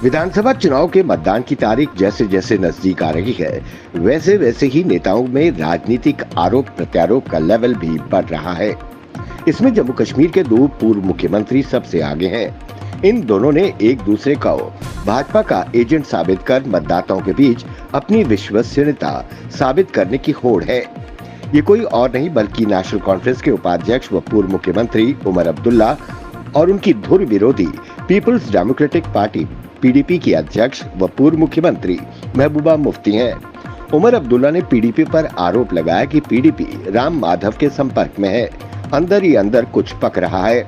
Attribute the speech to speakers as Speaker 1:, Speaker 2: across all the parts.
Speaker 1: विधानसभा चुनाव के मतदान की तारीख जैसे जैसे नजदीक आ रही है, वैसे वैसे ही नेताओं में राजनीतिक आरोप प्रत्यारोप का लेवल भी बढ़ रहा है। इसमें जम्मू कश्मीर के दो पूर्व मुख्यमंत्री सबसे आगे हैं। इन दोनों ने एक दूसरे को भाजपा का एजेंट साबित कर मतदाताओं के बीच अपनी विश्वसनीयता साबित करने की होड़ है। ये कोई और नहीं बल्कि नेशनल कॉन्फ्रेंस के उपाध्यक्ष व पूर्व मुख्यमंत्री उमर अब्दुल्ला और उनकी धुर विरोधी पीपल्स डेमोक्रेटिक पार्टी पीडीपी की अध्यक्ष व पूर्व मुख्यमंत्री महबूबा मुफ्ती हैं। उमर अब्दुल्ला ने पीडीपी पर आरोप लगाया कि पीडीपी राम माधव के संपर्क में है, अंदर ही अंदर कुछ पक रहा है।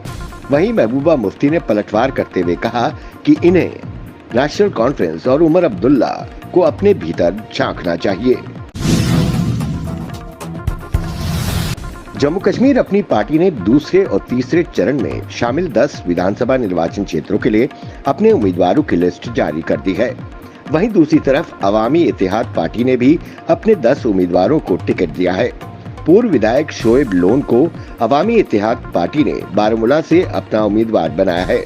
Speaker 1: वहीं महबूबा मुफ्ती ने पलटवार करते हुए कहा कि इन्हें नेशनल कॉन्फ्रेंस और उमर अब्दुल्ला को अपने भीतर झांकना चाहिए। जम्मू कश्मीर अपनी पार्टी ने दूसरे और तीसरे चरण में शामिल 10 विधानसभा निर्वाचन क्षेत्रों के लिए अपने उम्मीदवारों की लिस्ट जारी कर दी है। वहीं दूसरी तरफ अवामी इत्तेहाद पार्टी ने भी अपने 10 उम्मीदवारों को टिकट दिया है। पूर्व विधायक शोएब लोन को अवामी इत्तेहाद पार्टी ने बारामूला से अपना उम्मीदवार बनाया है।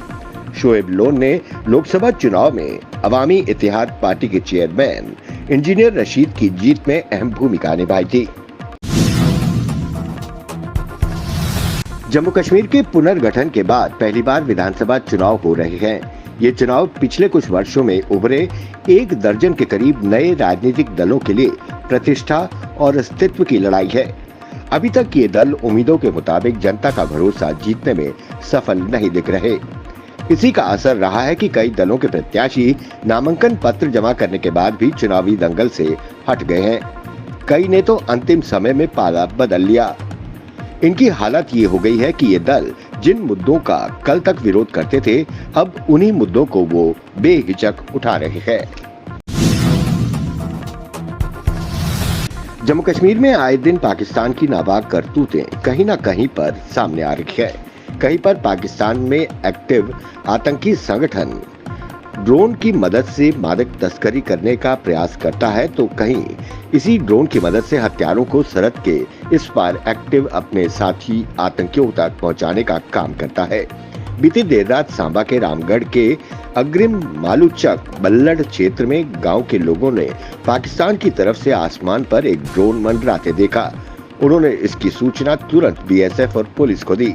Speaker 1: शोएब लोन ने लोकसभा चुनाव में अवामी इत्तेहाद पार्टी के चेयरमैन इंजीनियर रशीद की जीत में अहम भूमिका निभाई थी। जम्मू कश्मीर के पुनर्गठन के बाद पहली बार विधानसभा चुनाव हो रहे हैं। ये चुनाव पिछले कुछ वर्षों में उभरे 1 दर्जन के करीब नए राजनीतिक दलों के लिए प्रतिष्ठा और अस्तित्व की लड़ाई है। अभी तक ये दल उम्मीदों के मुताबिक जनता का भरोसा जीतने में सफल नहीं दिख रहे। इसी का असर रहा है कि कई दलों के प्रत्याशी नामांकन पत्र जमा करने के बाद भी चुनावी दंगल से हट गए हैं। कई ने तो अंतिम समय में पाला बदल लिया। इनकी हालत ये हो गई है कि ये दल जिन मुद्दों का कल तक विरोध करते थे, अब उन्हीं मुद्दों को वो बेहिचक उठा रहे हैं। जम्मू कश्मीर में आए दिन पाकिस्तान की नापाक करतूतें कहीं न कहीं पर सामने आ रही है। कहीं पर पाकिस्तान में एक्टिव आतंकी संगठन ड्रोन की मदद से मादक तस्करी करने का प्रयास करता है, तो कहीं इसी ड्रोन की मदद से हथियारों को सरहद के इस पार एक्टिव अपने साथी आतंकियों तक पहुंचाने का काम करता है। बीती देर रात सांबा के रामगढ़ के अग्रिम मालूचक बल्लड़ क्षेत्र में गांव के लोगों ने पाकिस्तान की तरफ से आसमान पर एक ड्रोन मंडराते देखा। उन्होंने इसकी सूचना तुरंत बीएसएफ और पुलिस को दी।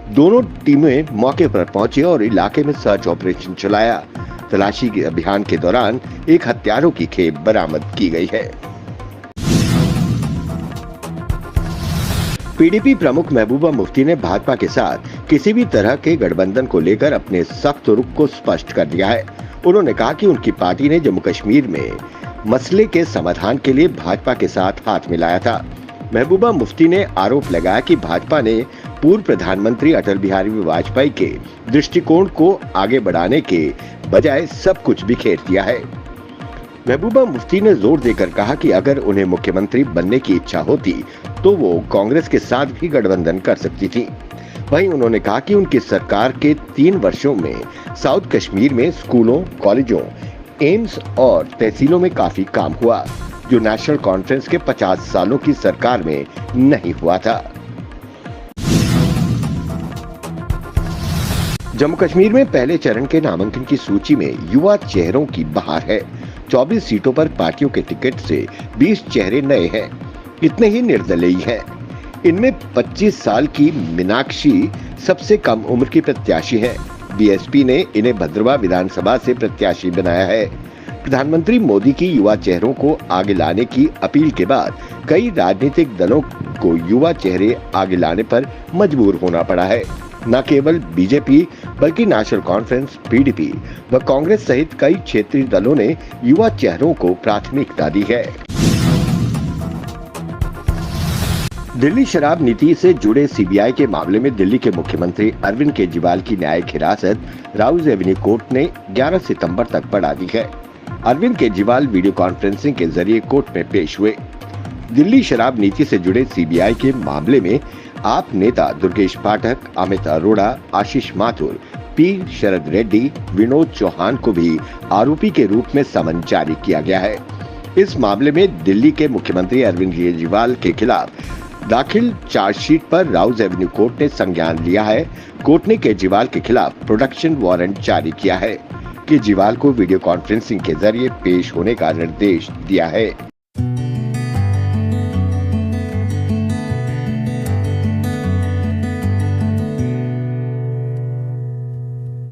Speaker 1: दोनों टीमें मौके पर पहुंची और इलाके में सर्च ऑपरेशन चलाया। तलाशी के अभियान के दौरान एक हथियारों की खेप बरामद की गई है। पीडीपी प्रमुख महबूबा मुफ्ती ने भाजपा के साथ किसी भी तरह के गठबंधन को लेकर अपने सख्त रुख को स्पष्ट कर दिया है। उन्होंने कहा कि उनकी पार्टी ने जम्मू कश्मीर में मसले के समाधान के लिए भाजपा के साथ हाथ मिलाया था। महबूबा मुफ्ती ने आरोप लगाया कि भाजपा ने पूर्व प्रधानमंत्री अटल बिहारी वाजपेयी के दृष्टिकोण को आगे बढ़ाने के बजाय सब कुछ बिखेर दिया है। महबूबा मुफ्ती ने जोर देकर कहा कि अगर उन्हें मुख्यमंत्री बनने की इच्छा होती तो वो कांग्रेस के साथ भी गठबंधन कर सकती थी। वहीं उन्होंने कहा कि उनकी सरकार के 3 वर्षों में साउथ कश्मीर में स्कूलों, कॉलेजों, एम्स और तहसीलों में काफी काम हुआ, जो नेशनल कॉन्फ्रेंस के 50 सालों की सरकार में नहीं हुआ था। जम्मू कश्मीर में पहले चरण के नामांकन की सूची में युवा चेहरों की बहार है। 24 सीटों पर पार्टियों के टिकट से 20 चेहरे नए हैं। इतने ही निर्दलीय हैं। इनमें 25 साल की मीनाक्षी सबसे कम उम्र की प्रत्याशी हैं। बीएसपी ने इन्हें भद्रवाह विधानसभा से प्रत्याशी बनाया है। प्रधानमंत्री मोदी की युवा चेहरों को आगे लाने की अपील के बाद कई राजनीतिक दलों को युवा चेहरे आगे लाने पर मजबूर होना पड़ा है। न केवल बीजेपी बल्कि नेशनल कॉन्फ्रेंस, पीडीपी व कांग्रेस सहित कई क्षेत्रीय दलों ने युवा चेहरों को प्राथमिकता दी है। दिल्ली शराब नीति से जुड़े सीबीआई के मामले में दिल्ली के मुख्यमंत्री अरविंद केजरीवाल की न्यायिक हिरासत राउज एवेन्यू कोर्ट ने 11 सितंबर तक बढ़ा दी है। अरविंद केजरीवाल वीडियो कॉन्फ्रेंसिंग के जरिए कोर्ट में पेश हुए। दिल्ली शराब नीति से जुड़े सीबीआई के मामले में आप नेता दुर्गेश पाठक, अमित अरोड़ा, आशीष माथुर, पी शरद रेड्डी, विनोद चौहान को भी आरोपी के रूप में समन जारी किया गया है। इस मामले में दिल्ली के मुख्यमंत्री अरविंद केजरीवाल के खिलाफ दाखिल चार्जशीट पर राउज एवेन्यू कोर्ट ने संज्ञान लिया है। कोर्ट ने केजरीवाल के खिलाफ प्रोडक्शन वारंट जारी किया है। केजरीवाल को वीडियो कॉन्फ्रेंसिंग के जरिए पेश होने का निर्देश दिया है।